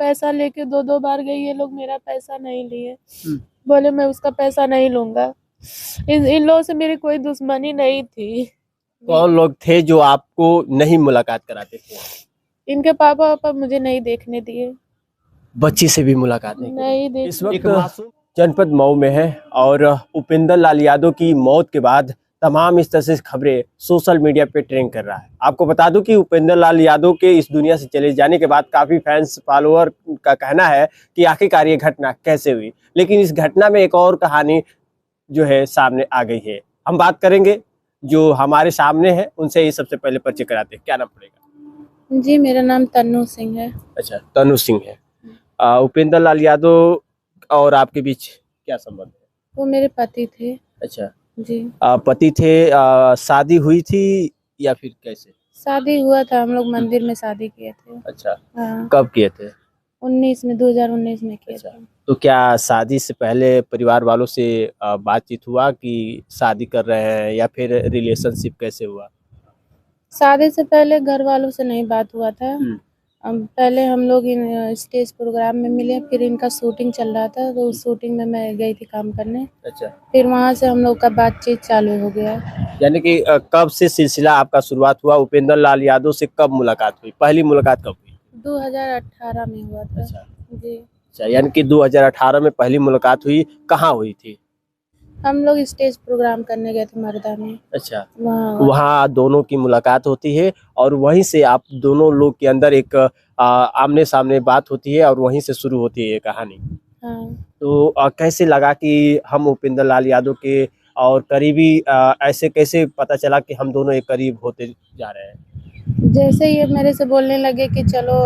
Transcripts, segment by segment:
पैसा लेके 2-2 बार गई, ये लोग मेरा पैसा नहीं लिए। बोले मैं उसका पैसा नहीं लूंगा। इन लोगों से मेरी कोई दुश्मनी नहीं थी। कौन लोग थे जो आपको नहीं मुलाकात कराते थे? इनके पापा मुझे नहीं देखने दिए। बच्ची से भी मुलाकात नहीं नहीं करी। इस देखने वक्त जनपद मऊ में है और उपेंद्र लाल यादव की मौत के बाद तमाम इस तरह से खबरें सोशल मीडिया पे ट्रेंड कर रहा है। आपको बता दूं कि उपेंद्र लाल यादव के इस दुनिया से चले जाने के बाद काफी फैंस फॉलोअर का कहना है कि आखिरकार ये घटना कैसे हुई, लेकिन इस घटना में एक और कहानी जो है सामने आ गई है। हम बात करेंगे जो हमारे सामने है उनसे ही सबसे पहले परिचय कराते हैं। क्या नाम पड़ेगा? जी, मेरा नाम तन्नू सिंह है। अच्छा, तनु सिंह है। उपेंद्र लाल यादव और आपके बीच क्या संबंध है? वो मेरे पति थे। अच्छा, जी। पति थे। शादी हुई थी या फिर कैसे? शादी हुआ था, हम लोग मंदिर में शादी किए थे। अच्छा, हाँ, कब किए थे? 2019 में किए अच्छा, थे। तो क्या शादी से पहले परिवार वालों से बातचीत हुआ कि शादी कर रहे हैं या फिर रिलेशनशिप कैसे हुआ? शादी से पहले घर वालों से नहीं बात हुआ था। पहले हम लोग स्टेज प्रोग्राम में मिले, फिर इनका शूटिंग चल रहा था तो उस शूटिंग में मैं गई थी काम करने। अच्छा, फिर वहाँ से हम लोग का बातचीत चालू हो गया। यानी कि कब से सिलसिला आपका शुरुआत हुआ? उपेंद्र लाल यादव से कब मुलाकात हुई? पहली मुलाकात कब हुई? 2018 में हुआ था। अच्छा, जी। अच्छा, यानी कि 2018 में पहली मुलाकात हुई। कहाँ हुई थी? हम लोग स्टेज प्रोग्राम करने गए थे मर्दा में। अच्छा, वहाँ वहाँ दोनों की मुलाकात होती है और वहीं से आप दोनों लोग के अंदर एक आमने सामने बात होती है और वहीं से शुरू होती है ये कहानी। हाँ। तो कैसे लगा कि हम उपेंद्र लाल यादव के और करीबी ऐसे कैसे पता चला कि हम दोनों एक करीब होते जा रहे हैं? जैसे ये मेरे से बोलने लगे कि चलो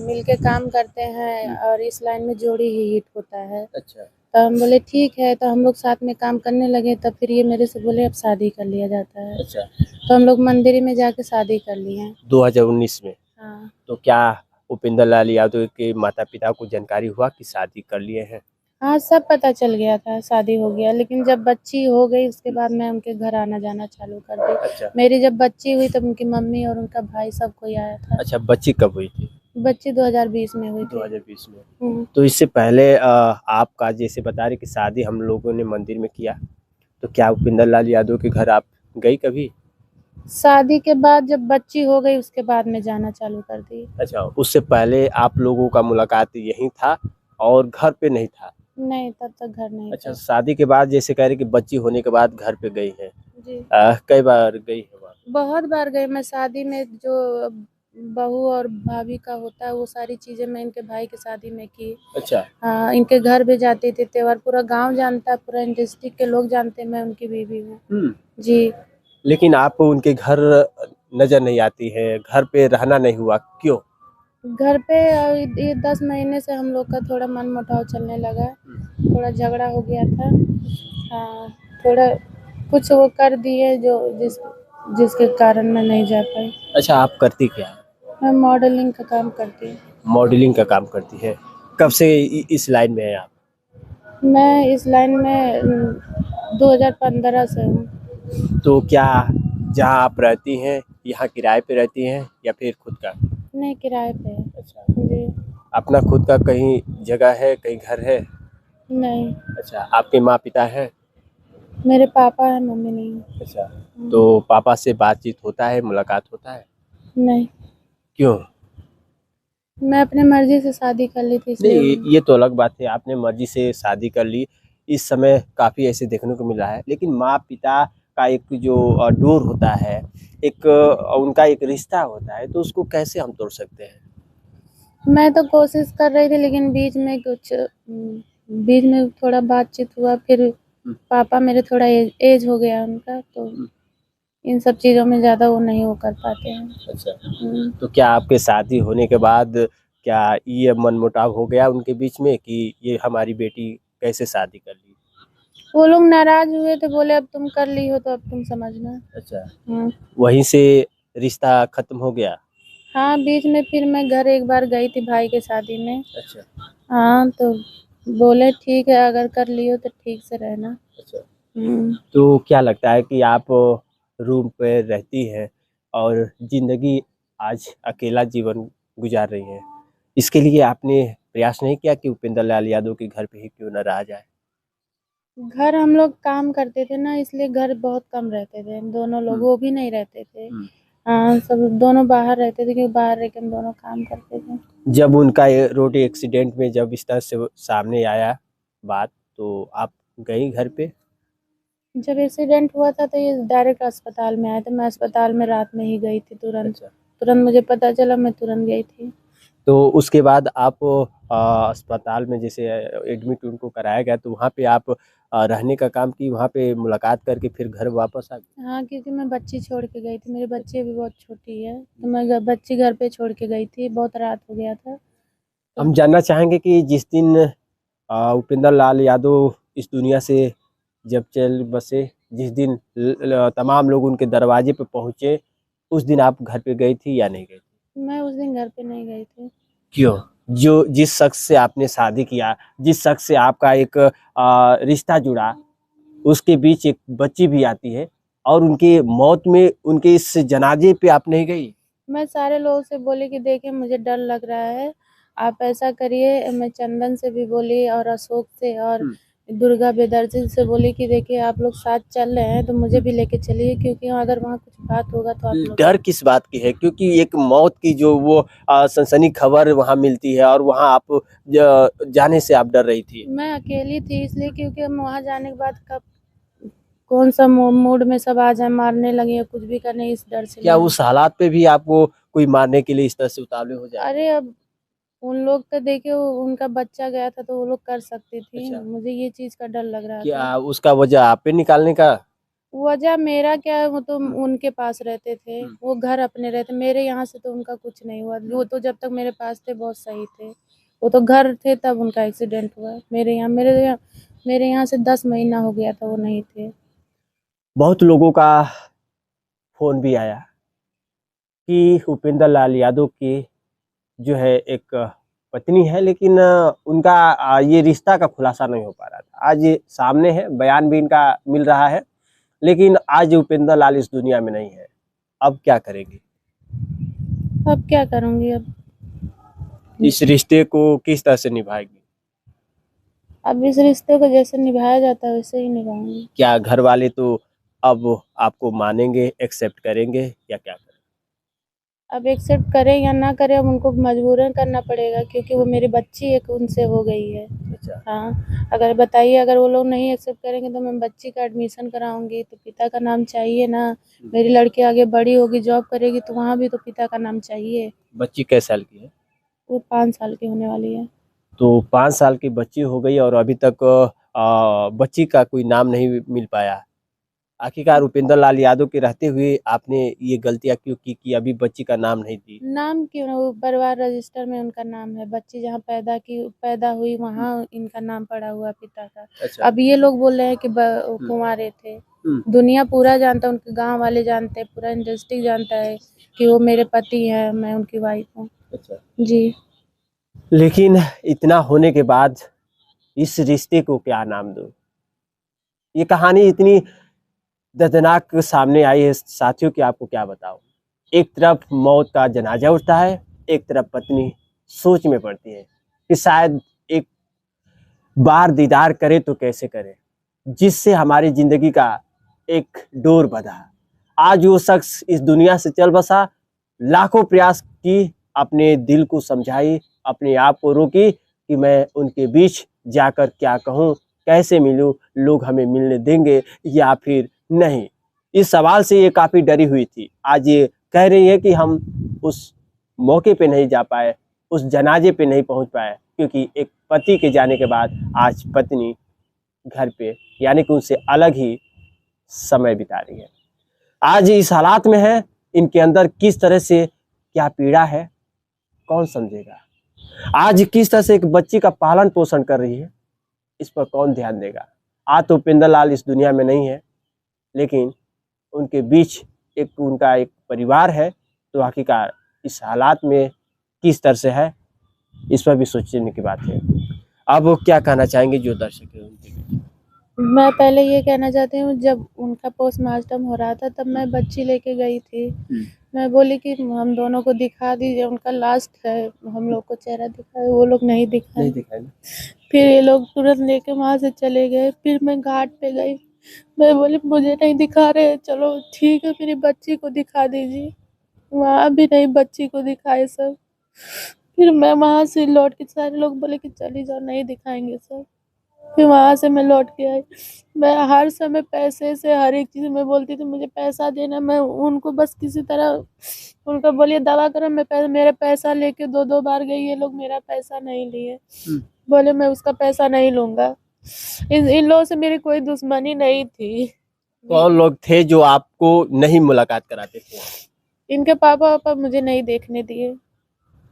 मिलके काम करते हैं और इस लाइन में जोड़ी ही हिट होता है। अच्छा, तो हम बोले ठीक है, तो हम लोग साथ में काम करने लगे। तब फिर ये मेरे से बोले अब शादी कर लिया जाता है। अच्छा, तो हम लोग मंदिर में जाके शादी कर लिए। 2019 में। हाँ। तो क्या उपेंद्र लाल यादव के माता पिता को जानकारी हुआ कि शादी कर लिए हैं? हाँ, सब पता चल गया था, शादी हो गया। लेकिन जब बच्ची हो गई उसके बाद मैं उनके घर आना जाना चालू कर दी। अच्छा, मेरी जब बच्ची हुई तब उनकी मम्मी और उनका भाई सब कोई आया था। अच्छा, बच्ची कब हुई थी? बच्ची 2020 में हुई थी। 2020 में। तो इससे पहले आपका जैसे बता रहे कि शादी हम लोगों ने मंदिर में किया, तो क्या उपेंद्र लाल यादव के घर आप गई कभी? शादी के बाद जब बच्ची हो गई उसके बाद में जाना चालू कर दी। अच्छा, उससे पहले आप लोगों का मुलाकात यहीं था और घर पे नहीं था? नहीं, तब तक घर नहीं अच्छा, था। शादी के बाद जैसे कह रहे कि बच्ची होने के बाद घर पे गई हैं। जी। कई बार गई है वहाँ? बहुत बार गई मैं शादी में। जो बहू और भाभी का होता है वो सारी चीजें मैं इनके भाई की शादी में की। अच्छा, हाँ, इनके घर भी जाती थी। त्योहार पूरा गांव जानता है, पूरा डिस्ट्रिक्ट के लोग जानते हैं मैं उनकी बीवी हूँ। जी। लेकिन आप उनके घर नजर नहीं आती है, घर पे रहना नहीं हुआ, क्यों? घर पे ये 10 महीने से हम लोग का थोड़ा मन मुटाव चलने लगा। थोड़ा झगड़ा हो गया था। हाँ, थोड़ा कुछ वो कर दिए जो जिसके कारण मैं नहीं जा पाई। अच्छा, आप करती क्या है? मैं मॉडलिंग का काम करती हूँ। मॉडलिंग का काम करती है। कब से इस लाइन में है आप? मैं इस लाइन में 2015 से हूँ। तो क्या जहाँ आप रहती हैं यहाँ किराए पे रहती हैं या फिर खुद का? नहीं, किराए पे है। अच्छा, जी। अपना खुद का कहीं जगह है, कहीं घर है? नहीं, अच्छा, आपके माँ पिता हैं? मेरे पापा है, मम्मी नहीं। अच्छा, तो पापा से बातचीत होता है, मुलाकात होता है? नहीं, क्यों? मैं अपने मर्जी से शादी कर ली थी नहीं, इसलिए। ये तो अलग बात है, आपने मर्जी से शादी कर ली। इस समय काफ़ी ऐसे देखने को मिल रहा है, लेकिन माँ पिता का एक जो डोर होता है, एक उनका एक रिश्ता होता है, तो उसको कैसे हम तोड़ सकते हैं? मैं तो कोशिश कर रही थी लेकिन बीच में थोड़ा बातचीत हुआ। फिर पापा मेरे थोड़ा एज हो गया उनका, तो इन सब चीज़ों में ज़्यादा वो नहीं वो कर पाते हैं। अच्छा, तो क्या आपके शादी होने के बाद क्या ये मनमुटाव हो गया उनके बीच में कि ये हमारी बेटी कैसे शादी कर ली? वो लोग नाराज हुए थे, बोले अब तुम कर ली हो तो अब तुम समझना। अच्छा, हम्म। वहीं से रिश्ता खत्म हो गया? हाँ, बीच में फिर मैं घर एक बार गई थी भाई के शादी में। अच्छा, हाँ, तो बोले ठीक है अगर कर ली हो तो ठीक से रहना। अच्छा, हम्म। तो क्या लगता है कि आप रूम पे रहती हैं और जिंदगी आज अकेला जीवन गुजार रही हैं, इसके लिए आपने प्रयास नहीं किया कि उपेंद्र लाल यादव के घर पे ही क्यों न रहा जाए? घर हम लोग काम करते थे ना, इसलिए घर बहुत कम रहते थे दोनों लोग, वो भी नहीं रहते थे। हाँ, सब दोनों बाहर रहते थे, क्योंकि बाहर रह के हम दोनों काम करते थे। जब उनका ये रोड एक्सीडेंट में जब इस तरह से सामने आया बात, तो आप गई घर पे? जब एक्सीडेंट हुआ था तो ये डायरेक्ट अस्पताल में आए थे, मैं अस्पताल में रात में ही गई थी, तुरंत अच्छा। तुरंत मुझे पता चला, मैं तुरंत गई थी। तो उसके बाद आप अस्पताल में जैसे एडमिट उनको कराया गया, तो वहाँ पे आप रहने का काम की, वहाँ पे मुलाकात करके फिर घर वापस आ गए? हाँ, क्योंकि मैं बच्ची छोड़ के गई थी, मेरी बच्ची अभी बहुत छोटी है, तो मैं बच्ची घर पे छोड़ के गई थी, बहुत रात हो गया था। हम जानना चाहेंगे कि जिस दिन उपेंद्र लाल यादव इस दुनिया से जब चल बसे, जिस दिन तमाम लोग उनके दरवाजे पे पहुंचे, उस दिन आप घर पे गई थी या नहीं गई थी? मैं उस दिन घर पे नहीं गई थी। क्यों? जो जिस शख्स से आपने शादी किया, जिस शख्स से आपका एक रिश्ता जुड़ा, उसके बीच एक बच्ची भी आती है, और उनकी मौत में उनके इस जनाजे पे आप नहीं गई? मैं सारे लोगों से बोली कि देखिए मुझे डर लग रहा है, आप ऐसा करिए। मैं चंदन से भी बोली और अशोक से और दुर्गा बेदर्जी से बोली कि देखिए आप लोग साथ चल रहे हैं तो मुझे भी लेके चलिए, क्योंकि अगर वहाँ कुछ बात होगा तो आप लोग। डर किस बात की है? क्योंकि एक मौत की जो वो सनसनी खबर वहाँ मिलती है, और वहाँ आप जाने से आप डर रही थी। मैं अकेली थी इसलिए, क्योंकि हम वहाँ जाने के बाद कब कौन सा मूड में सब आ जाए, मारने लगे या कुछ भी करने, इस डर से क्या मैं। उस हालात पे भी आपको कोई मारने के लिए इस तरह से उतावले हो जाए? अरे अब उन लोग तो देखिए, उनका बच्चा गया था तो वो लोग कर सकती थी, अच्छा। मुझे ये चीज का डर लग रहा था। क्या उसका वजह आप पे निकालने का? वजह मेरा क्या है, वो तो उनके पास रहते थे, वो घर अपने रहते, मेरे यहाँ से तो उनका कुछ नहीं हुआ, वो तो जब तक मेरे पास थे बहुत सही थे, वो तो घर थे तब उनका एक्सीडेंट हुआ। मेरे यहाँ से 10 महीना हो गया था वो नहीं थे। बहुत लोगों का फोन भी आया कि उपेंद्र लाल यादव की जो है एक पत्नी है, लेकिन उनका ये रिश्ता का खुलासा नहीं हो पा रहा था। आज ये सामने है, बयान भी इनका मिल रहा है, लेकिन आज उपेंद्र लाल इस दुनिया में नहीं है। अब क्या करेंगे? अब क्या करूँगी? अब इस रिश्ते को किस तरह से निभाएगी? अब इस रिश्ते को जैसे निभाया जाता है वैसे ही निभाऊंगी। क्या घर वाले तो अब आपको मानेंगे, एक्सेप्ट करेंगे, या क्या करें? अब एक्सेप्ट करें या ना करें, अब उनको मजबूरन करना पड़ेगा, क्योंकि वो मेरी बच्ची एक उनसे हो गई है। अच्छा। हाँ, अगर बताइए, अगर वो लोग नहीं एक्सेप्ट करेंगे तो मैं बच्ची का एडमिशन कराऊंगी, तो पिता का नाम चाहिए ना। मेरी लड़की आगे बड़ी होगी, जॉब करेगी, तो वहाँ भी तो पिता का नाम चाहिए। बच्ची कैसे साल की है? वो 5 साल की होने वाली है। तो 5 साल की बच्ची हो गई और अभी तक बच्ची का कोई नाम नहीं मिल पाया। आखिरकार उपेंद्र लाल यादव के रहते हुए आपने ये गलतियां क्यों की कि अभी बच्ची का नाम नहीं दी? नाम क्यों ना, वो परिवार रजिस्टर में उनका नाम है, बच्ची जहाँ पैदा हुई वहाँ इनका नाम पड़ा हुआ पिता का। अच्छा। अब ये लोग बोल रहे हैं कि कुंवारे थे। दुनिया पूरा जानता है, उनके गांव वाले जानते हैं, पूरा इंडस्ट्री जानता है कि वो मेरे पति हैं, मैं उनकी वाइफ हूँ। अच्छा। जी। लेकिन इतना होने के बाद इस रिश्ते को क्या नाम दूं? ये कहानी इतनी दर्दनाक सामने आई है साथियों कि आपको क्या बताऊं। एक तरफ मौत का जनाजा उठता है, एक तरफ पत्नी सोच में पड़ती है कि शायद एक बार दीदार करे तो कैसे करे, जिससे हमारी जिंदगी का एक डोर बंधा। आज वो शख्स इस दुनिया से चल बसा, लाखों प्रयास की, अपने दिल को समझाई, अपने आप को रोकी कि मैं उनके बीच जाकर क्या कहूँ, कैसे मिलूं, लोग हमें मिलने देंगे या फिर नहीं। इस सवाल से ये काफ़ी डरी हुई थी। आज ये कह रही है कि हम उस मौके पे नहीं जा पाए, उस जनाजे पे नहीं पहुंच पाए, क्योंकि एक पति के जाने के बाद आज पत्नी घर पे यानी कि उनसे अलग ही समय बिता रही है। आज इस हालात में है, इनके अंदर किस तरह से क्या पीड़ा है, कौन समझेगा? आज किस तरह से एक बच्ची का पालन पोषण कर रही है, इस पर कौन ध्यान देगा? आज तो उपेंद्र लाल इस दुनिया में नहीं है, लेकिन उनके बीच उनका एक परिवार है, तो आखिरकार इस हालात में किस तरह से है, इस पर भी सोचने की बात है। अब वो क्या कहना चाहेंगे जो दर्शक है उनके लिए? मैं पहले ये कहना चाहती हूँ, जब उनका पोस्टमार्टम हो रहा था तब मैं बच्ची लेके गई थी, मैं बोली कि हम दोनों को दिखा दीजिए, उनका लास्ट है, हम लोग को चेहरा दिखाए, वो लोग नहीं दिखाए। दिखाई ना। फिर ये लोग तुरंत लेके वहाँ से चले गए। फिर मैं घाट पे गई, मैं बोली मुझे नहीं दिखा रहे, चलो ठीक है मेरी बच्ची को दिखा दीजिए। वहाँ भी नहीं बच्ची को दिखाए सब। फिर मैं वहाँ से लौट के, सारे लोग बोले कि चली जाओ, नहीं दिखाएंगे सब। फिर वहाँ से मैं लौट के आई। मैं हर समय पैसे से हर एक चीज़ में बोलती थी मुझे पैसा देना। मैं उनको बस किसी तरह उनको बोलिए दवा करो, मैं मेरे पैसा लेके 2-2 बार गई, ये लोग मेरा पैसा नहीं लिए। बोले मैं उसका पैसा नहीं लूंगा। इन लोगों से मेरी कोई दुश्मनी नहीं थी। कौन लोग थे जो आपको नहीं मुलाकात कराते थे? इनके पापा मुझे नहीं देखने दिए,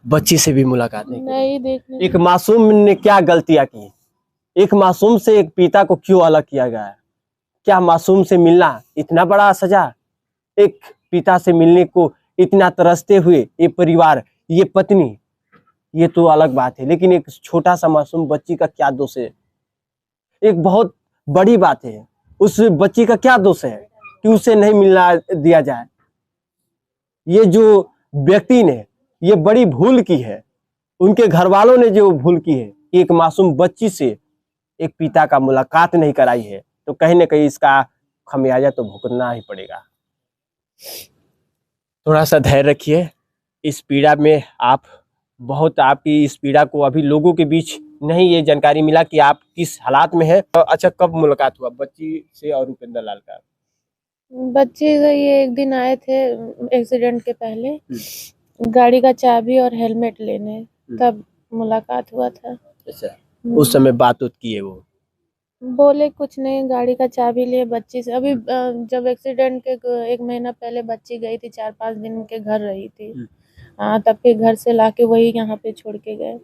बच्ची से भी मुलाकात नहीं करी? नहीं देखने एक मासूम ने क्या गलतियां की? एक मासूम से एक पिता को क्यों अलग किया गया है? क्या मासूम से मिलना इतना बड़ा सजा? एक पिता से मिलने को इतना तरसते हुए ये परिवार, ये पत्नी, ये तो अलग बात है, लेकिन एक छोटा सा मासूम बच्ची का क्या दोष है? एक बहुत बड़ी बात है, उस बच्ची का क्या दोष है कि उसे नहीं मिलना दिया जाए? ये जो व्यक्ति ने ये बड़ी भूल की है, उनके घर वालों ने जो भूल की है, एक मासूम बच्ची से एक पिता का मुलाकात नहीं कराई है, तो कहीं ना कहीं इसका खमियाजा तो भुगतना ही पड़ेगा। थोड़ा सा धैर्य रखिए। इस पीड़ा में आपकी इस पीड़ा को अभी लोगों के बीच नहीं ये जानकारी मिला कि आप किस हालात में है। अच्छा, कब मुलाकात हुआ बच्ची से और उपेंद्र लाल का? बच्चे से ये एक दिन आए थे एक्सीडेंट के पहले, गाड़ी का चाबी और हेलमेट लेने, तब मुलाकात हुआ था। अच्छा, उस समय बात की है वो? बोले कुछ नहीं, गाड़ी का चाबी लिए बच्ची से। अभी जब एक्सीडेंट के 1 महीना पहले बच्ची गई थी, 4-5 दिन के घर रही थी। हाँ, तब फिर घर से लाके वही यहाँ पे छोड़ के गए।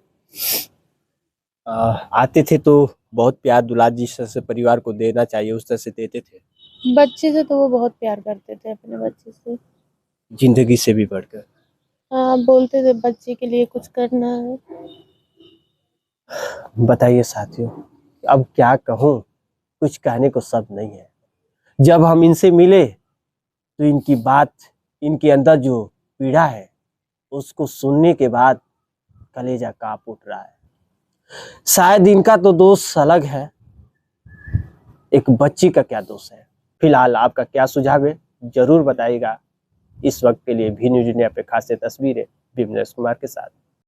आते थे तो बहुत प्यार दुलार जिस तरह से परिवार को देना चाहिए उस तरह से देते थे? बच्चे से तो वो बहुत प्यार करते थे, अपने बच्चे से, जिंदगी से भी बढ़कर। हाँ, बोलते थे बच्चे के लिए कुछ करना है। बताइए साथियों, अब क्या कहूँ, कुछ कहने को शब्द नहीं है। जब हम इनसे मिले तो इनकी बात, इनके अंदर जो पीड़ा है उसको सुनने के बाद कलेजा कांप उठ रहा है। शायद इनका तो दोष अलग है, एक बच्ची का क्या दोष है? फिलहाल आपका क्या सुझाव है जरूर बताइएगा। इस वक्त के लिए भी न्यूज़ इंडिया पे खास तस्वीरें विमलेश कुमार के साथ।